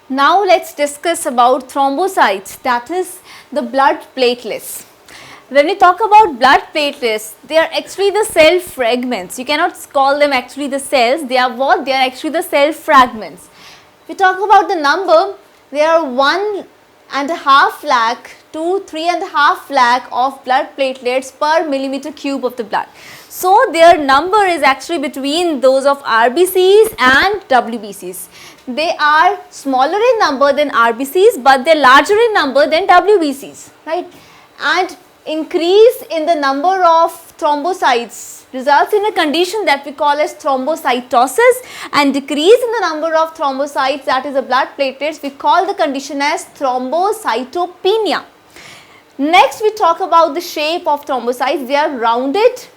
Now let's discuss about thrombocytes, that is the blood platelets. When we talk about blood platelets, they are actually the cell fragments. You cannot call them actually the cells. They are what? They are actually the cell fragments. If we talk about the number, there are 1.5 lakh to 3.5 lakh of blood platelets per millimeter cube of the blood. So their number is actually between those of RBCs and WBCs. They are smaller in number than RBCs, but they are larger in number than WBCs, right? And increase in the number of thrombocytes results in a condition that we call as thrombocytosis, and decrease in the number of thrombocytes, that is the blood platelets, we call the condition as thrombocytopenia. Next we talk about the shape of thrombocytes. They are rounded,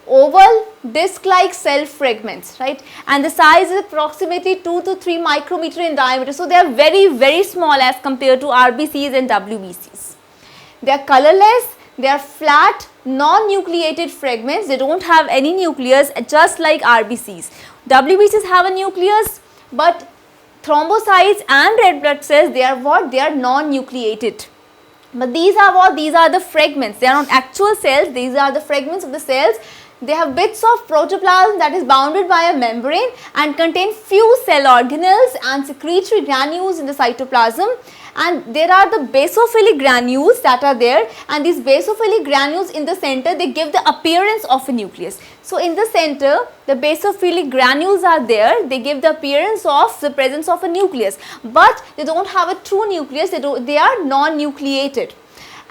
oval, disc-like cell fragments, right, and the size is approximately 2 to 3 micrometer in diameter. So they are very small as compared to RBCs and WBCs. They are colorless. They are flat, non-nucleated fragments. They don't have any nucleus, just like RBCs. WBCs have a nucleus, but thrombocytes and red blood cells, they are what? They are non-nucleated. But these are what? These are the fragments. They are not actual cells. These are the fragments of the cells. They have bits of protoplasm that is bounded by a membrane and contain few cell organelles and secretory granules in the cytoplasm. And there are the basophilic granules that are there, and these basophilic granules in the center, they give the appearance of a nucleus. So in the center, the basophilic granules are there. They give the appearance of the presence of a nucleus, but they don't have a true nucleus. They are non-nucleated.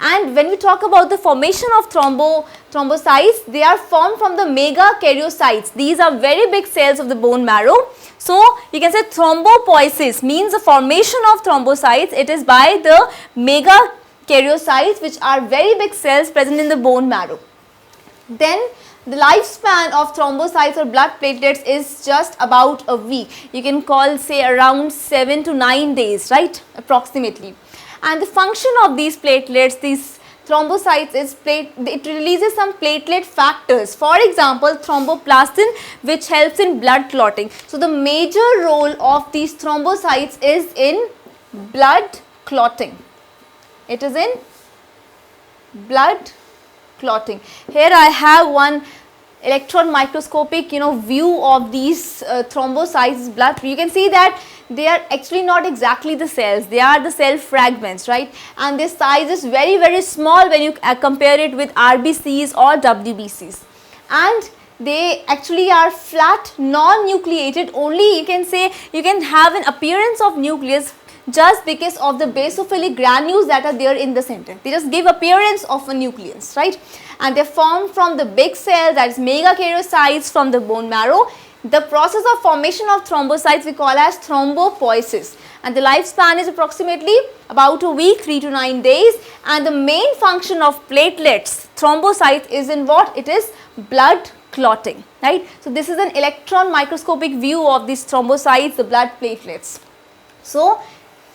And when we talk about the formation of thrombocytes, they are formed from the megakaryocytes. These are very big cells of the bone marrow. So you can say thrombopoiesis means the formation of thrombocytes. It is by the megakaryocytes, which are very big cells present in the bone marrow. Then the lifespan of thrombocytes or blood platelets is just about a week. You can call, say, around 7 to 9 days, right, approximately. And the function of these platelets, these thrombocytes, is it releases some platelet factors. For example, thromboplastin, which helps in blood clotting. So the major role of these thrombocytes is in blood clotting. It is in blood clotting. Here I have one electron microscopic view of these thrombocytes blood. You can see that they are actually not exactly the cells. They are the cell fragments, right, and their size is very small when you compare it with RBCs or WBCs, and they actually are flat, non-nucleated. Only you can say you can have an appearance of nucleus just because of the basophilic granules that are there in the center. They just give appearance of a nucleus, right, and they are formed from the big cells, that is megakaryocytes, from the bone marrow. The process of formation of thrombocytes we call as thrombopoiesis, and the lifespan is approximately about a week, 3 to 9 days, and the main function of platelets, thrombocytes, is in what? It is blood clotting, right. So this is an electron microscopic view of these thrombocytes, the blood platelets. So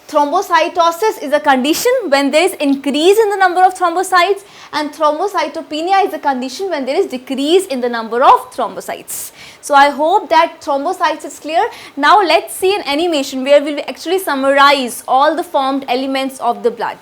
thrombocytosis is a condition when there is increase in the number of thrombocytes, and thrombocytopenia is a condition when there is decrease in the number of thrombocytes. So I hope that thrombocytes is clear. Now let's see an animation where we will actually summarize all the formed elements of the blood.